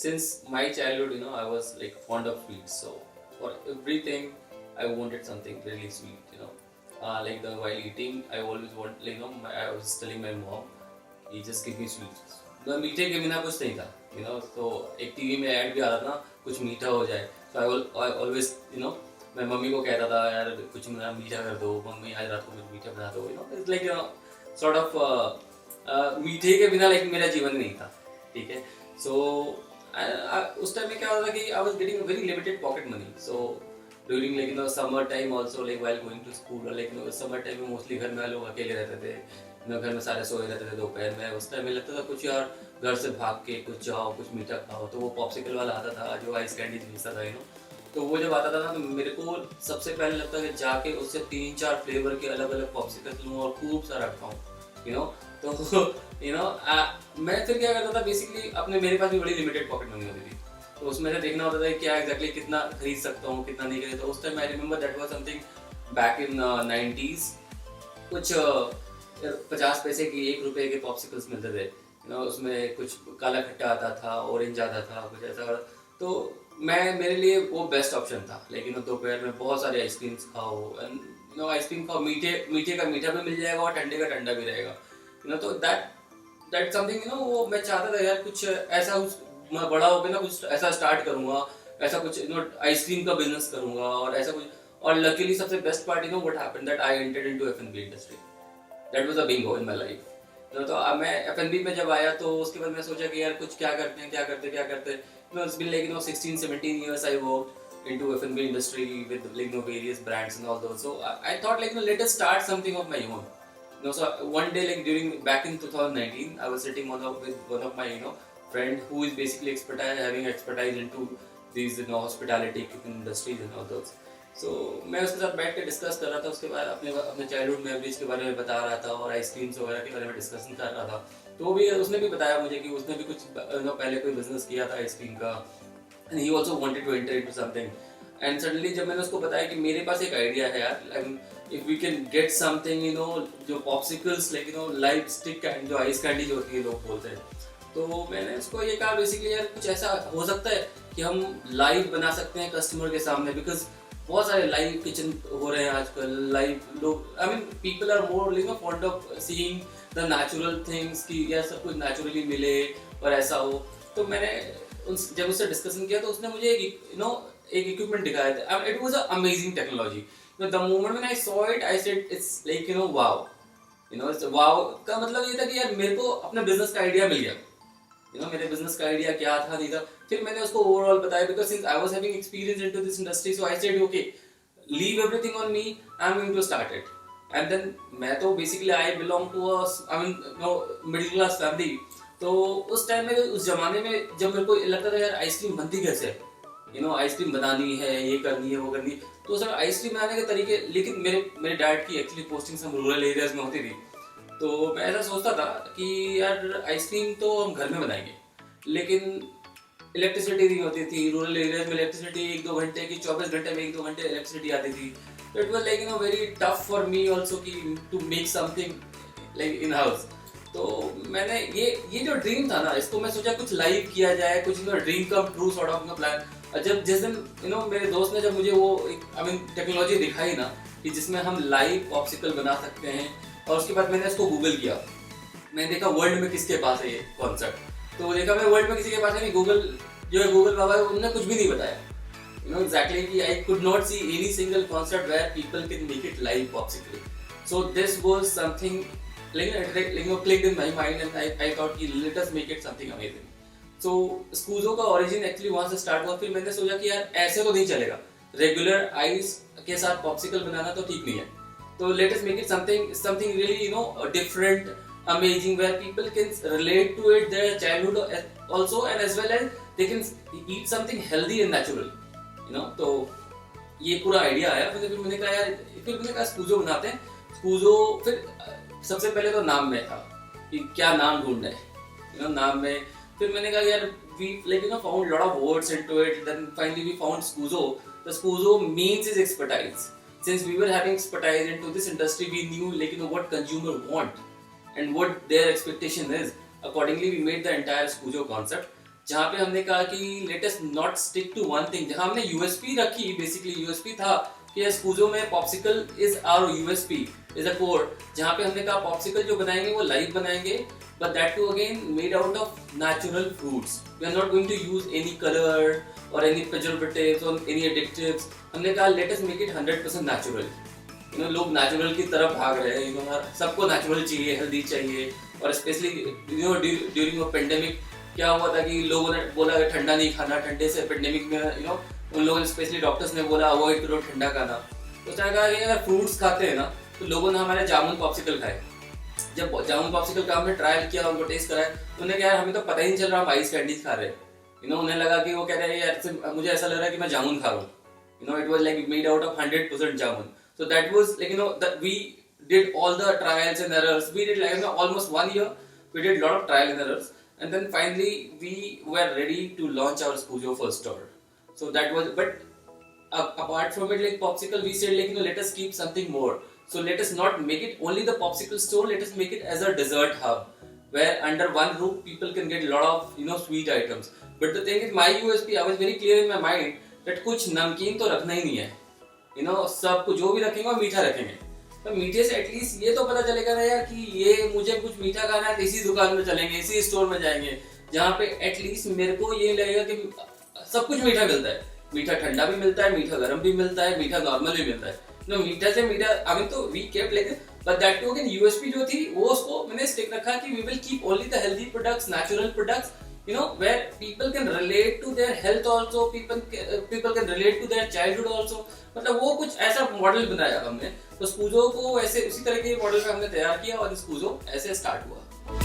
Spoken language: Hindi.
since my childhood, I was like fond of sweets. So for everything, I wanted something really sweet. Like the while eating, I always want, I was telling my mom, "You just give me sweets." तो मीठे के बिना कुछ नहीं था, तो एक टीवी में ऐड भी आ रहा था ना, कुछ मीठा हो जाए, तो आई ऑलवेज, मैं मम्मी को कहता था, यार कुछ मेरा मीठा कर दो मम्मी, आज रात को कुछ मीठा बना दो, इट्स लाइक सॉर्ट ऑफ मीठे के बिना लाइक मेरा जीवन नहीं था, ठीक है। सो उस टाइम में क्या होता था कि I was getting very limited pocket money. So during like summer time also, like while going to school, like summer time में मोस्टली घर में लोग अकेले रहते थे, घर में सारे सोए रहते थे दोपहर में। उस टाइम में लगता था कुछ यार घर से भाग के कुछ जाओ, कुछ मीठा खाओ। तो वो पॉप्सिकल वाला आता था जो आइस कैंडीज बेचता था, तो वो जब आता था ना, तो मेरे को सबसे पहले लगता है कि जाके उससे 3-4 फ्लेवर के अलग अलग पॉप्सिकल लूँ और खूब सारा खाऊँ, तो मैं फिर क्या करता था बेसिकली, अपने मेरे पास भी बड़ी लिमिटेड पॉकेट मनी होती थी, तो उसमें से देखना होता था कि क्या एग्जैक्टली कितना खरीद सकता हूँ, कितना नहीं खरीद। तो उस time I remember that was something back in 90s, कुछ 50 पैसे की 1 रुपए के पॉप्सिकल्स मिलते थे, उसमें कुछ काला खट्टा आता था, ऑरेंज आता था, कुछ ऐसा। तो मेरे लिए वो बेस्ट ऑप्शन था, लेकिन दोपहर में बहुत सारे आइसक्रीम्स खाओ, एंड आइसक्रीम खाओ, मीठे मीठे का मीठा भी मिल जाएगा और ठंडे का ठंडा भी रहेगा, तो दैट समथिंग, वो मैं चाहता था यार कुछ ऐसा, मैं बड़ा होकर ना कुछ ऐसा स्टार्ट करूंगा, ऐसा कुछ आइसक्रीम का बिजनेस करूंगा और ऐसा कुछ। और लकीली सबसे best part, what happened that I entered into एफ&बी industry. That was a bingo in my life. तो मैं एफ&बी में जब आया, तो उसके बाद मैं सोचा कि यार कुछ क्या करते हैं, क्या करते हैं, क्या करते हैं। It's been like 16-17 years I worked into F&B industry with various brands and all those. So I thought like let us start something of my own. So one day, like during back in 2019, I was sitting with one of my friend who is basically having expertise into these hospitality industries and all those. So मैं उसके साथ बैठ के डिस्कस कर रहा था, उसके बाद अपने अपने चाइल्डहुड मेमोरीज के बारे में बता रहा था और आइसक्रीम्स वगैरह के बारे में डिस्कशन कर रहा था। तो वो भी, उसने भी बताया मुझे कि उसने भी कुछ पहले कोई बिजनेस किया था आइसक्रीम का, and he also wanted to enter into something. And suddenly जब मैंने उसको बताया कि मेरे पास एक आइडिया है यार, if we can get something, जो popsicles like live stick and जो आइस कैंडी जो होती है लोग बोलते हैं, तो मैंने उसको ये कहा बेसिकली यार कुछ ऐसा हो सकता है कि हम लाइव बना सकते हैं कस्टमर के सामने, बिकॉज बहुत सारे लाइव किचन हो रहे हैं आजकल। लाइव लोग, I mean people are more fond of seeing the natural things, कि यार सब कुछ नेचुरली मिले और ऐसा हो। तो मैंने जब उससे डिस्कशन किया, तो उसने मुझे एक इक्विपमेंट दिखाया था। It was a amazing technology. The moment when I saw it, I said it's like wow. Wow का मतलब ये था कि यार मेरे को अपने बिजनेस का आइडिया मिल गया। मेरे बिजनेस का आइडिया क्या था नहीं था, फिर मैंने उसको ओवरऑल बताया, because since I was having experience into this industry, so I said okay, leave everything on me, I am going to start it. And then मैं तो basically I belong to a, I mean middle class family. तो उस टाइम में, उस जमाने में जब मेरे को लगता था यार आइसक्रीम बनती कैसे है, आइसक्रीम बनानी है, ये करनी है, वो करनी है, तो सर आइसक्रीम बनाने के तरीके। लेकिन मेरे डैड की एक्चुअली पोस्टिंग सब रूरल एरियाज में होती थी, तो मैं ऐसा सोचता था कि यार आइसक्रीम तो हम घर में बनाएंगे, लेकिन इलेक्ट्रिसिटी नहीं होती थी रूरल एरियाज में। इलेक्ट्रिसिटी 1-2 घंटे की, 24 घंटे में 1-2 घंटे इलेक्ट्रिसिटी आती थी। तो it was like very tough for me also कि to make something like in house. तो मैंने ये जो ड्रीम था ना, इसको मैं सोचा कुछ लाइव किया जाए, कुछ dream come true sort of plan. जब जिस दिन मेरे दोस्त ने जब मुझे वो आई मीन टेक्नोलॉजी दिखाई ना, कि जिसमें हम लाइव पॉप्सिकल बना सकते हैं, और उसके बाद मैंने इसको गूगल किया। मैंने देखा वर्ल्ड में किसके पास है ये कॉन्सेप्ट, तो देखा मैं वर्ल्ड में किसी के पास है नहीं। गूगल जो है, गूगल बाबा है, उन्होंने कुछ भी नहीं बताया। एग्जैक्टली कि I could not see any single concept where people can make it live popsicle. So this was something clicked in my mind, and I thought कि let us make it something amazing. So स्कूजो का origin actually वहाँ से start हुआ। फिर मैंने सोचा कि यार ऐसे तो नहीं चलेगा, रेगुलर आइस के साथ पॉप्सिकल बनाना तो ठीक नहीं है, तो let us make it something really different, amazing, where people can relate to it, their childhood also, and as well as they can eat something healthy and natural, तो ये पूरा आइडिया आया। फिर मैंने कहा यार, स्कूजो बनाते हैं। स्कूजो, फिर सबसे पहले तो नाम में था कि क्या नाम ढूंढना है, नाम में। फिर मैंने कहा यार we found lot of words into it, then finally we found Scuzo. The Scuzo means is expertise. Since we were having expertise into this industry, we knew what consumer want and what their expectation is. Accordingly, we made the entire Scuzo concept. जहाँ पे हमने कहा कि let us not stick to one thing, जहाँ हमने यूएसपी रखी, बेसिकली यूएसपी था कि स्पूजो में popsicle is our USP is a code, जहाँ पे हमने कहा पॉप्सिकल जो बनाएंगे वो लाइव बनाएंगे, but that too again made out of natural fruits. We are not going to use any color or any preservatives or any additives. हमने कहा let us make it 100% natural. You know, लोग natural की तरफ भाग रहे हैं, you know, सबको natural चाहिए, healthy चाहिए, और especially you know during a pandemic क्या हुआ था कि लोगों ने बोला कि ठंडा नहीं खाना, ठंडे से पेंडेमिक में you know उन लोगों ने स्पेशली डॉक्टर्स ने बोला अवॉइड करो ठंडा खाना। तो उसने कहा कि अगर फ्रूट्स खाते हैं ना, तो लोगों ने हमारे जामुन पॉप्सिकल खाए। जब जामुन पॉप्सिकल का हमने ट्रायल किया, उनको टेस्ट कराया, तो उन्हें क्या, हमें तो पता ही नहीं चल रहा हम आइस कैंडीज खा रहे हैं। यू नो उन्हें लगा कि वो कह रहे हैं यार मुझे ऐसा लग रहा है कि मैं जामुन खा रहा हूँ। You know it was like made out of 100% jamun. So that was like you know that we did all the trials and errors. We did like almost 1 year. We did lot of trial and errors, and then finally we were ready to launch our Spujo first store. So that was, but apart from it, like popsicle, we said like let us keep something more. So let us not make it only the popsicle store. Let us make it as a dessert hub, where under one roof people can get a lot of sweet items. But the thing is, my USP, I was very clear in my mind that कुछ नमकीन तो रखना ही नहीं है। सब कुछ जो भी रखेंगे वो मीठा रखेंगे। तो मीठे से एटलीस्ट ये तो पता चलेगा ना यार कि ये मुझे कुछ मीठा खाना है तो इसी दुकान में चलेंगे, इसी स्टोर में जाएंगे, जहाँ पे एटलीस्ट मेरे को ये लगेगा कि सब कुछ मीठा मिलता है। मीठा ठंडा भी मिलता है, मीठा गर्म भी मिलता है, मीठा नॉर्मल भी मिलता है। मीठा से मीठा अभी तो वी केप्ट लेकिन but that too again USP जो थी वो उसको मैंने स्टिक रखा कि we will keep only the healthy products, natural products, where people can relate to their health also, people can relate to their childhood also। मतलब वो कुछ ऐसा मॉडल बनाया हमने। तो स्पूजो को ऐसे उसी तरह के मॉडल पे हमने तैयार किया और स्पूजो ऐसे स्टार्ट हुआ।